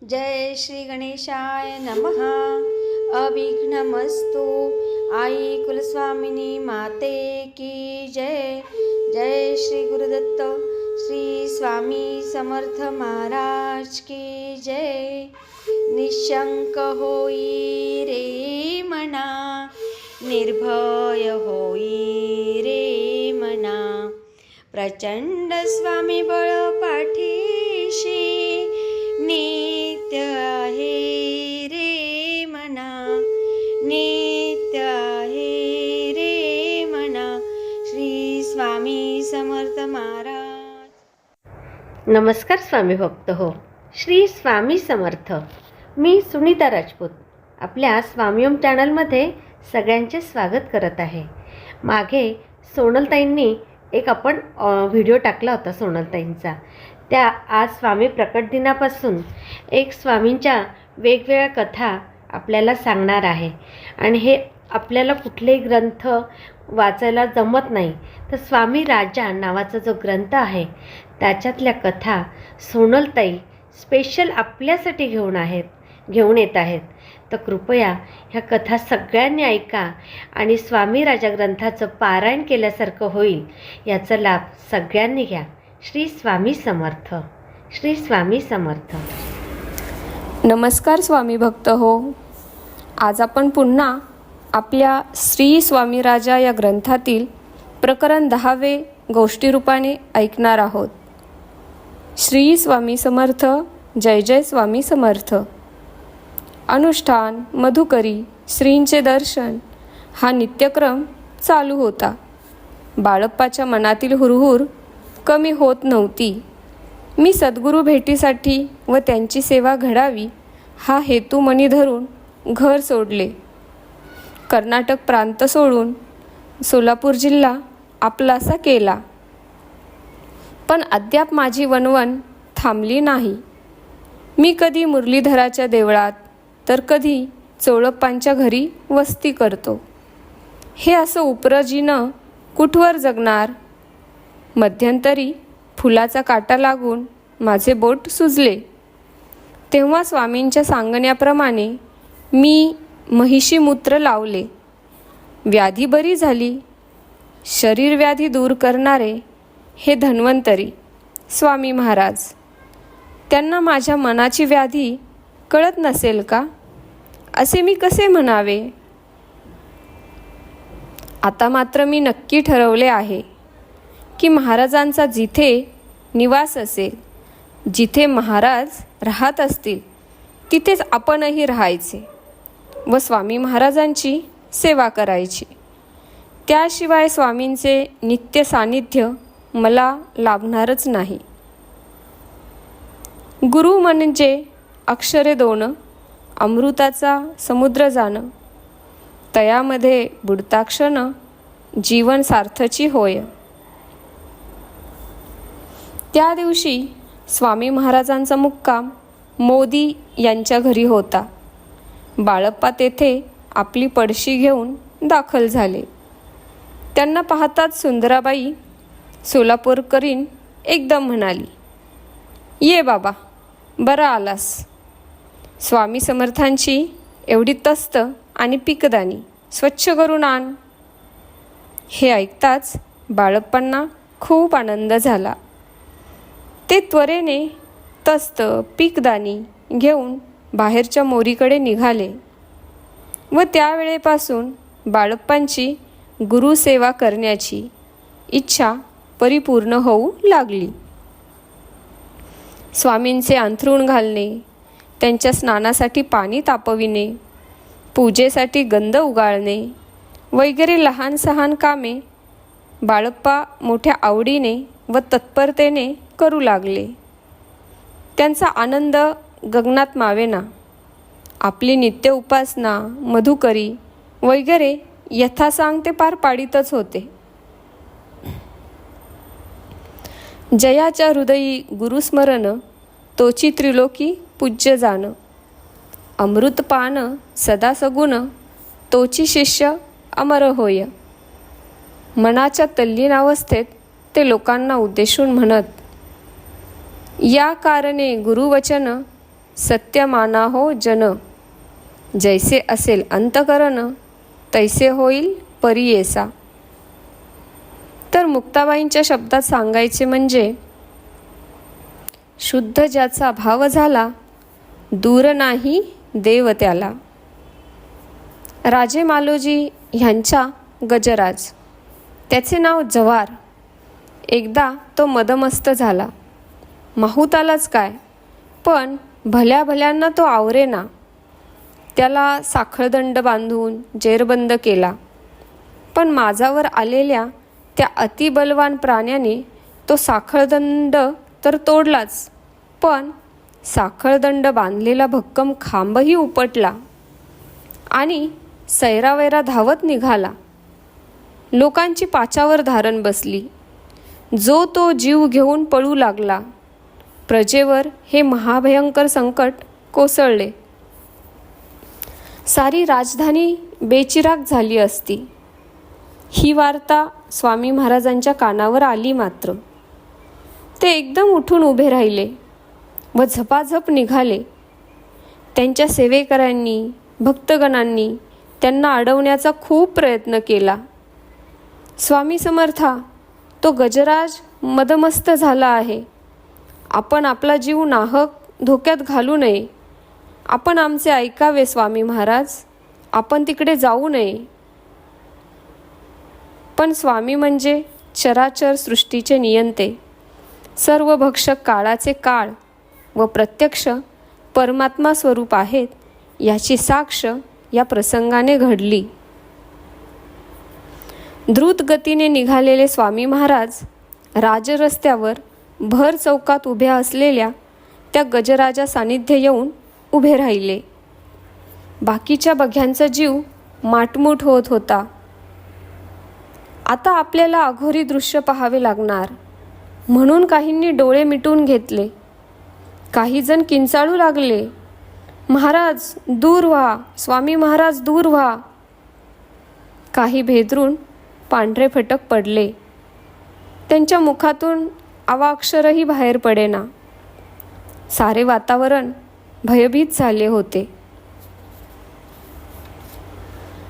जय श्री गणेशाय नमः। अविघ्नमस्तु। आई कुलस्वामिनी माते की जय। जय श्री गुरुदत्त श्री स्वामी समर्थ महाराज की जय। निशंक होई रे मना, निर्भय होई रे मना, प्रचंड स्वामी बळ पाठीशी, नित्य आहे रे मना, नित्य आहे रे मना। श्री स्वामी समर्थ महाराज। नमस्कार स्वामी भक्त हो, श्री स्वामी समर्थ। मी सुनीता राजपूत आपल्या स्वामीओम चॅनलमध्ये सगळ्यांचे स्वागत करत आहे। मागे सोनलताईंनी एक आपण व्हिडिओ टाकला होता सोनलताईंचा, त्या आज स्वामी प्रकट दिनापासून एक स्वामींच्या वेगवेगळ्या कथा आपल्याला सांगणार आहे। आणि हे आपल्याला कुठलेही ग्रंथ वाचायला जमत नाही, तर स्वामी राजा नावाचा जो ग्रंथ आहे त्याच्यातल्या कथा सोनलताई स्पेशल आपल्यासाठी घेऊन येत आहेत। तर कृपया ह्या कथा सगळ्यांनी ऐका आणि स्वामी राजा ग्रंथाचं पारायण केल्यासारखं होईल, याचा लाभ सगळ्यांनी घ्या। श्री स्वामी समर्थ, श्री स्वामी समर्थ। नमस्कार स्वामी भक्त हो, आज आपण पुन्हा आपल्या श्री स्वामी राजा या ग्रंथातील प्रकरण 10 गोष्टीरूपाने ऐकणार आहोत। श्री स्वामी समर्थ, जय जय स्वामी समर्थ। अनुष्ठान, मधुकरी, श्रींचे दर्शन हा नित्यक्रम चालू होता। बाळप्पाच्या मनातील हुरहुर कमी होत नव्हती। मी सद्गुरू भेटीसाठी व त्यांची सेवा घडावी हा हेतू मनी धरून घर सोडले। कर्नाटक प्रांत सोडून सोलापूर जिल्हा आपलासा केला। पण अद्याप माझी वणवण थांबली नाही। मी कधी मुरलीधराच्या देवळात तर कधी चोळप्पांच्या घरी वस्ती करतो। हे असं उपरजीनं कुठवर जगणार। मध्यंतरी फुलाचा काटा लागून माझे बोट सुजले। तेव्हा स्वामींच्या सांगण्याप्रमाणे मी म्हैशी मूत्र लावले। व्याधी बरी झाली। शरीर व्याधी दूर करणारे हे धन्वंतरी स्वामी महाराज, त्यांना माझ्या मनाची व्याधी कळत नसेल का, असे मी कसे म्हणावे। आता मात्र मी नक्की ठरवले आहे की महाराजांचा जिथे निवास असेल, जिथे महाराज राहत असतील तिथेच आपणही राहायचे व स्वामी महाराजांची सेवा करायची। त्याशिवाय स्वामींचे नित्य सानिध्य मला लाभणारच नाही। गुरु म्हणजे अक्षरे 2, अमृताचा समुद्र जाणं, तयामध्ये बुडताक्षण जीवन सार्थची होय। त्या दिवशी स्वामी महाराजांचा मुक्काम मोदी यांच्या घरी होता। बाळप्पा तेथे आपली पडशी घेऊन दाखल झाले। त्यांना पाहताच सुंदराबाई सोलापूरकरीण एकदम म्हणाली, ये बाबा, बरा आलास। स्वामी समर्थांची एवढी तस्त आणि पिकदानी स्वच्छ करून आण। हे ऐकताच बाळप्पांना खूप आनंद झाला। ते त्वरेने तस्त पिकदानी घेऊन बाहेरच्या मोरीकडे निघाले व त्यावेळेपासून बाळप्पांची गुरुसेवा करण्याची इच्छा परिपूर्ण होऊ लागली। स्वामींचे अंथरूण घालणे, त्यांच्या स्नानासाठी पाणी तापविणे, पूजेसाठी गंध उगाळणे वगैरे लहान सहान कामे बाळप्पा मोठ्या आवडीने व तत्परतेने करू लागले। त्यांचा आनंद गगनात मावेना। आपली नित्य उपासना, मधुकरी वगैरे यथासांग ते पार पाडितच होते। जयाच्या हृदयी गुरुस्मरण, तोची त्रिलोकी पूज्य जाण। अमृतपान सदा सगुण, तोची शिष्य अमर होय। मनाच्या तल्लीन अवस्थेत ते लोकांना उद्देशून म्हणत, या कारणे गुरुवचन सत्य माना हो जन. जैसे असेल अंतकरण तैसे होईल परियेसा. तर मुक्ताबाईंच्या शब्दात सांगायचे म्हणजे शुद्ध ज्याचा भाव झाला दूर नाही देव त्याला. राजे मालोजी ह्यांचा गजराज, त्याचे नाव जव्हार. एकदा तो मदमस्त झाला. माहुतालाच काय, पण भल्या भल्यांना तो आवरेना. त्याला साखळदंड बांधून जेरबंद केला. पण माझावर आलेल्या त्या अतिबलवान प्राण्याने तो साखळदंड तर तोडलाच, पण साखळदंड बांधलेला भक्कम खांबही उपटला आणि सैरावैरा धावत निघाला. लोकांची पाचावर धारण बसली. जो तो जीव घेऊन पळू लागला. प्रजेवर हे महाभयंकर संकट कोसळले. सारी राजधानी बेचिराग झाली असती. ही वार्ता स्वामी महाराजांच्या कानावर आली मात्र ते एकदम उठून उभे राहिले व झपाझप निघाले. त्यांच्या सेवेकऱ्यांनी भक्तगणांनी त्यांना अडवण्याचा खूप प्रयत्न केला. स्वामी समर्था, तो गजराज मदमस्त झाला आहे. आपण आपला जीव नाहक धोक्यात घालू नये. आपण आमचे ऐकावे स्वामी महाराज. आपण तिकडे जाऊ नये. पण स्वामी म्हणजे चराचर सृष्टीचे नियंते, सर्व भक्षक काळाचे काळ व प्रत्यक्ष परमात्मा स्वरूप आहेत याची साक्ष या प्रसंगाने घडली. द्रुत गतीने निघालेले स्वामी महाराज राजरस्त्यावर भर चौकात उभ्या असलेल्या त्या गजराजा सानिध्य येऊन उभे राहिले. बाकीच्या बघ्यांचा जीव माटमूट होत होता. आता आपल्याला अघोरी दृश्य पाहावे लागणार म्हणून काहींनी डोळे मिटून घेतले. काही जण किंचाळू लागले, महाराज दूर व्हा, स्वामी महाराज दूर व्हा. काही भेदरून पांढरे फटक पडले. त्यांच्या मुखातून अवाक्षरही बाहेर पडेना. सारे वातावरण भयभीत झाले होते.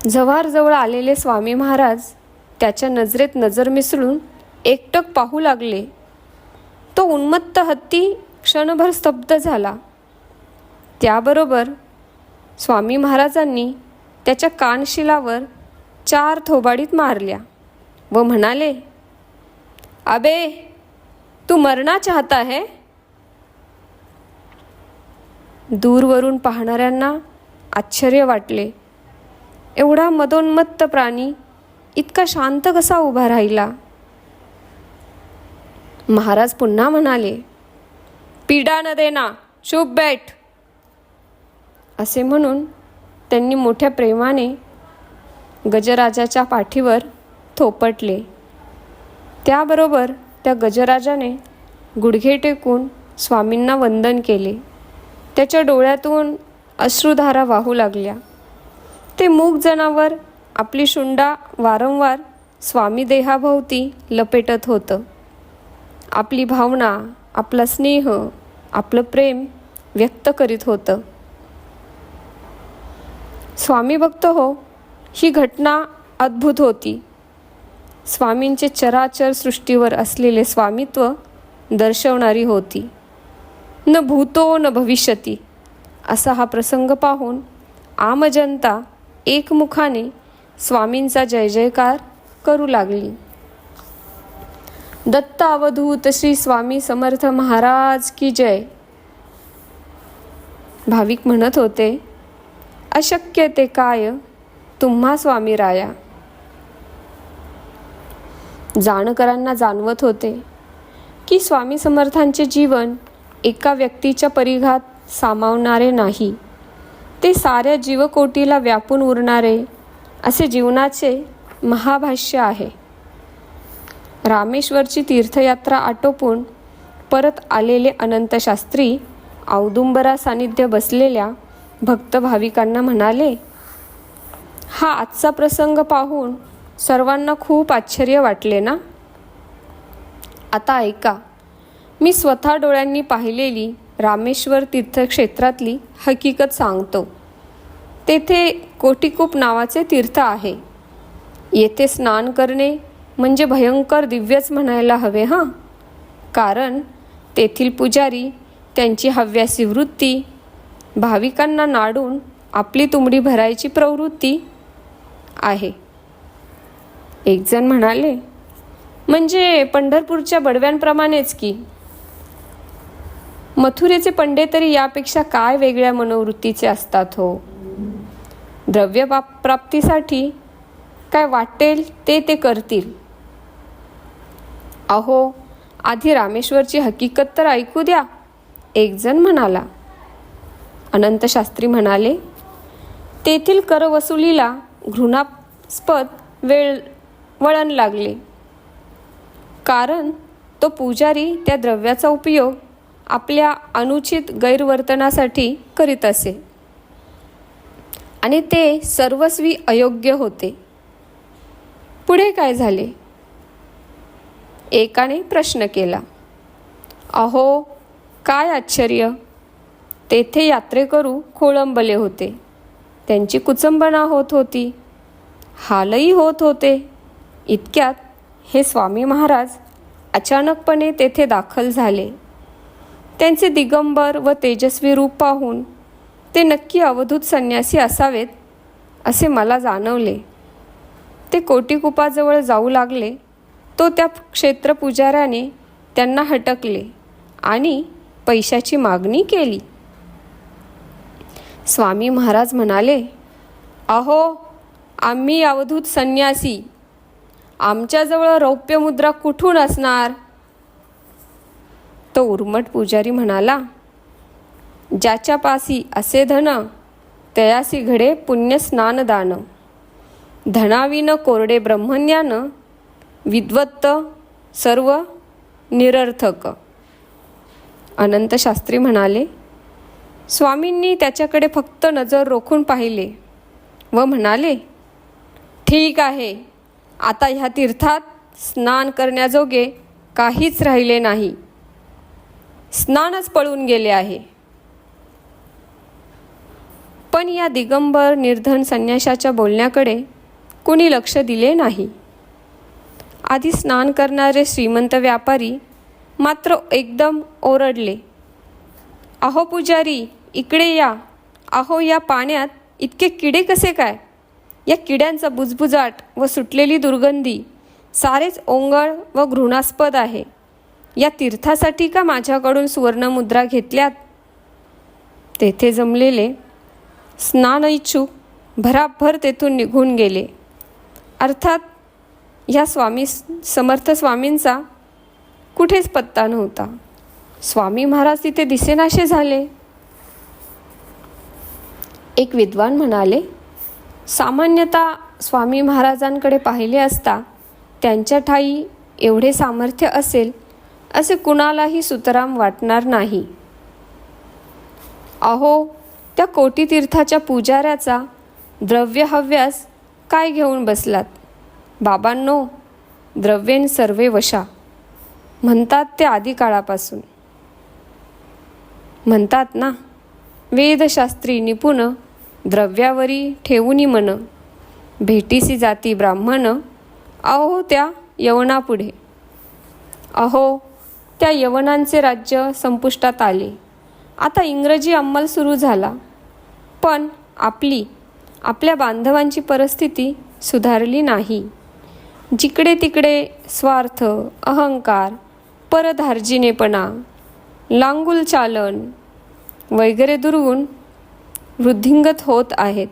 जव्हारजवळ आलेले स्वामी महाराज त्याच्या नजरेत नजर मिसळून एकटक पाहू लागले. तो उन्मत्त हत्ती क्षणभर स्तब्ध झाला. त्याबरोबर स्वामी महाराजांनी त्याच्या कानशिलावर 4 थोबाडीत मारल्या व म्हणाले, अबे तू मरना चाहता है? दूरवरून पाहणाऱ्यांना आश्चर्य वाटले. एवढा मदोन्मत्त प्राणी इतका शांत कसा उभा राहिला? महाराज पुन्हा म्हणाले, पीडा न देना, चुप बैठ. असे म्हणून त्यांनी मोठ्या प्रेमाने गजराजाच्या पाठीवर थोपटले. त्याबरोबर त्या गजराजाने गुडघे टेकून स्वामींना वंदन केले. त्याच्या डोळ्यातून अश्रुधारा वाहू लागल्या. ते मूक जनावर आपली शुंडा वारंवार स्वामी देहाभोवती लपेटत होतं. आपली भावना, आपला स्नेह, आपलं प्रेम व्यक्त करीत होतं. स्वामी भक्त हो, ही घटना अद्भुत होती. स्वामींचे चराचर सृष्टीवर असलेले स्वामित्व दर्शवणारी होती. न भूतो न भविष्यती असा हा प्रसंग पाहून आमजनता एकमुखाने स्वामींचा जय जयकार करू लागली. दत्त अवधूत श्री स्वामी समर्थ महाराज की जय. भाविक म्हणत होते, अशक्य ते काय तुम्हा स्वामी राया. जाणकरांना जाणवत होते की स्वामी समर्थांचे जीवन एका व्यक्तीच्या परिघात सामावणारे नाही. ते साऱ्या जीवकोटीला व्यापून उरणारे असे जीवनाचे महाभाष्य आहे. रामेश्वरची तीर्थयात्रा आटोपून परत आलेले अनंत शास्त्री औदुंबरा सानिध्य बसलेल्या भक्त भाविकांना म्हणाले, हा आजचा प्रसंग पाहून सर्वांना खूप आश्चर्य वाटले ना? आता ऐका, मी स्वतः डोळ्यांनी पाहिलेली रामेश्वर तीर्थक्षेत्रातली हकीकत सांगतो. तेथे कोटीकूप नावाचे तीर्थ आहे. येथे स्नान करणे म्हणजे भयंकर दिव्यच म्हणायला हवे हां. कारण तेथील पुजारी त्यांची हव्यासी वृत्ती, भाविकांना नाडून आपली तुंबडी भरायची प्रवृत्ती आहे. एक जण म्हणाले, म्हणजे पंढरपूरच्या बडव्यांप्रमाणेच की. मथुरेचे पंडे तरी यापेक्षा काय वेगळ्या मनोवृत्तीचे असतात हो. द्रव्य प्राप्तीसाठी काय वाटेल ते करतील. अहो, आधी रामेश्वरची हकीकत तर ऐकू द्या, एक जण म्हणाला. अनंत शास्त्री म्हणाले, तेथील करवसुलीला घृणास्पद वळण लागले. कारण तो पुजारी त्या द्रव्याचा उपयोग आपल्या अनुचित गैरवर्तनासाठी करीत असे आणि ते सर्वस्वी अयोग्य होते. पुढे काय झाले? एकाने प्रश्न केला. अहो, काय आश्चर्य! तेथे यात्रेकरू खोळंबले होते. त्यांची कुचंबणा होत होती, हालही होत होते. इतक्यात हे स्वामी महाराज अचानकपणे तेथे दाखल झाले. त्यांचे दिगंबर व तेजस्वी रूप पाहून ते नक्की अवधूत संन्यासी असावेत असे मला जाणवले. ते कोटीकुपाजवळ जाऊ लागले. तो त्या क्षेत्रपुजाऱ्याने त्यांना हटकले आणि पैशाची मागणी केली. स्वामी महाराज म्हणाले, अहो, आम्ही अवधूत संन्यासी, आमच्याजवळ रौप्य मुद्रा कुठून असणार? तो उर्मट पुजारी म्हणाला, ज्याच्या पासी असे धन तयासी घडे पुण्य स्नान दान. धनाविन कोरडे ब्रह्मज्ञान, विद्वत्त सर्व निरर्थक. अनंत शास्त्री म्हणाले, स्वामींनी त्याच्याकडे फक्त नजर रोखून पाहिले व म्हणाले, ठीक आहे, आता ह्या तीर्थात स्नान करण्याजोगे काहीच राहिले नाही. स्नानच पळून गेले आहे. पण या दिगंबर निर्धन संन्याशाच्या बोलण्याकडे कुणी लक्ष दिले नाही. आधी स्नान करणारे श्रीमंत व्यापारी मात्र एकदम ओरडले, अहो पुजारी, इकडे या. अहो, या पाण्यात इतके किडे कसे काय? या किड्यांचा बुजबुजाट व सुटलेली दुर्गंधी सारेच ओंगळ व घृणास्पद आहे. या तीर्थासाठी का माझ्याकडून सुवर्णमुद्रा घेतल्यात? तेथे जमलेले स्नान इच्छुक भराभर तेथून निघून गेले. अर्थात ह्या समर्थ स्वामींचा कुठेच पत्ता नव्हता. स्वामी महाराज तिथे दिसेनासे झाले. एक विद्वान म्हणाले, सामान्यतः स्वामी महाराजांकडे पाहिले असता त्यांच्या ठाई एवढे सामर्थ्य असेल असे कुणालाही सुतराम वाटणार नाही. अहो, त्या कोटीतीर्थाच्या पुजाऱ्याचा द्रव्य हव्यास काय घेऊन बसलात? बाबांनो, द्रव्येन सर्वे वशा म्हणतात ते आधी काळापासून. म्हणतात ना, वेदशास्त्री निपुण द्रव्यावरी ठेवूनी मन, भेटीसी जाती ब्राह्मण, अहो त्या यवनापुढे. अहो, त्या यवनांचे राज्य संपुष्टात आले. आता इंग्रजी अंमल सुरू झाला. पण आपल्या बांधवांची परिस्थिती सुधारली नाही. जिकडे तिकडे स्वार्थ, अहंकार, परधार्जिनेपणा, लांगुल चालन वगैरे दुर्गुण वृद्धिंगत होत आहेत.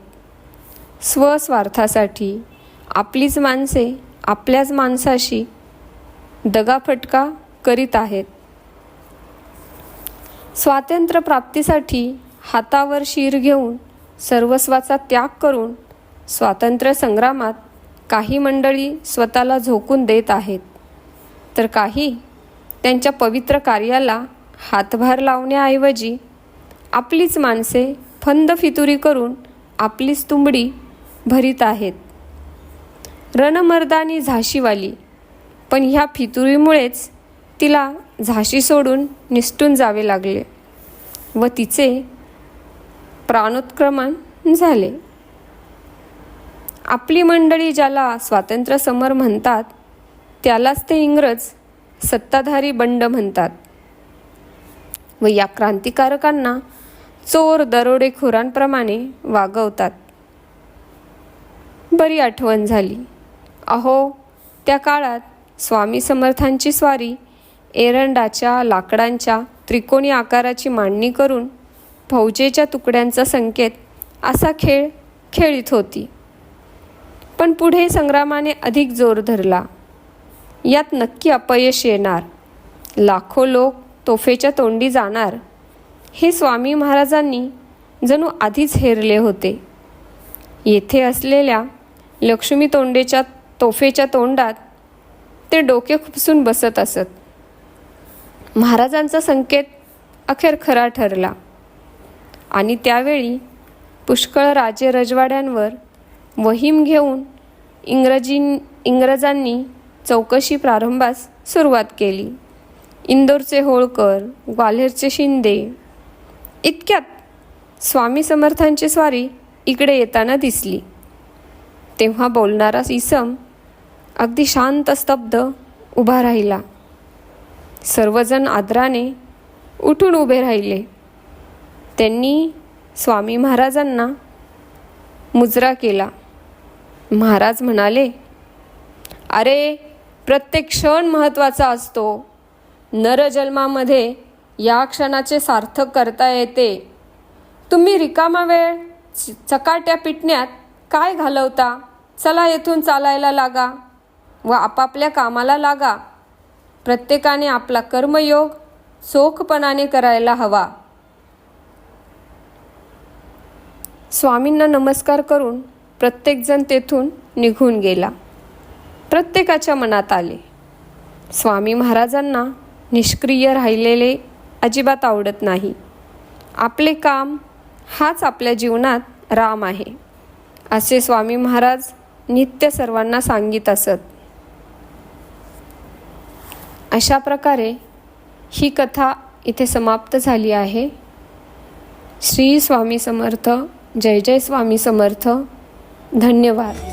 स्वस्वार्थासाठी आपलीच माणसे आपल्याच माणसाशी दगाफटका करीत आहेत. स्वातंत्र्य प्राप्तीसाठी हातावर शीर घेऊन सर्वस्वाचा त्याग करून स्वातंत्र्य संग्रामात काही मंडळी स्वतःला झोकून देत आहेत, तर काही त्यांच्या पवित्र कार्याला हातभार लावण्याऐवजी आपलीच माणसे फंद फितुरी करून आपलीच तुंबडी भरीत आहेत. रणमर्दानी झाशीवाली, पण ह्या फितुरीमुळेच तिला झाशी सोडून निसटून जावे लागले. व तिचे प्राणोत्क्रमण झाले. आपली मंडळी ज्याला स्वातंत्र्य समर म्हणतात त्यालाच ते इंग्रज सत्ताधारी बंड म्हणतात व या क्रांतिकारकांना चोर दरोडेखोरांप्रमाणे वागवतात. बरी आठवण झाली. अहो, त्या काळात स्वामी समर्थांची स्वारी एरंडाच्या लाकडांच्या त्रिकोणी आकाराची मांडणी करून फौजेच्या तुकड्यांचा संकेत असा खेळ खेळीत होती. पण पुढे संग्रामाने अधिक जोर धरला. यात नक्की अपयश येणार, लाखो लोक तोफेच्या तोंडी जाणार हे स्वामी महाराजांनी जणू आधीच हेरले होते. येथे असलेल्या लक्ष्मी तोफेच्या तोंडात ते डोके खुपसून बसत असत. महाराजांचा संकेत अखेर खरा ठरला आणि त्यावेळी पुष्कळ राजे रजवाड्यांवर वहीम घेऊन इंग्रजांनी चौकशी प्रारंभास सुरुवात केली. इंदोरचे होळकर, ग्वाल्हेरचे शिंदे. इतक्यात स्वामी समर्थांची स्वारी इकडे येताना दिसली. तेव्हा बोलणारा इसम अगदी शांत स्तब्ध उभा राहिला. सर्वजण आदराने उठून उभे राहिले. त्यांनी स्वामी महाराजांना मुजरा केला. महाराज म्हणाले, अरे, प्रत्येक क्षण महत्त्वाचा असतो. नरजन्मामध्ये या क्षणाचे सार्थक करता येते. तुम्ही रिकामा वेळ चकाट्या पिटण्यात काय घालवता? चला, येथून चालायला लागा व आपापल्या कामाला लागा. प्रत्येकाने आपला कर्मयोग चोखपणाने करायला हवा. स्वामींना नमस्कार करून प्रत्येकजण तेथून निघून गेला. प्रत्येकाच्या मनात आले, स्वामी महाराजांना निष्क्रिय राहिलेले अजिबात आवडत नाही. आपले काम हाच आपल्या जीवनात राम आहे, असे स्वामी महाराज नित्य सर्वांना सांगित असत. अशा प्रकारे ही कथा इथे समाप्त झाली आहे. श्री स्वामी समर्थ. जय जय स्वामी समर्थ. धन्यवाद.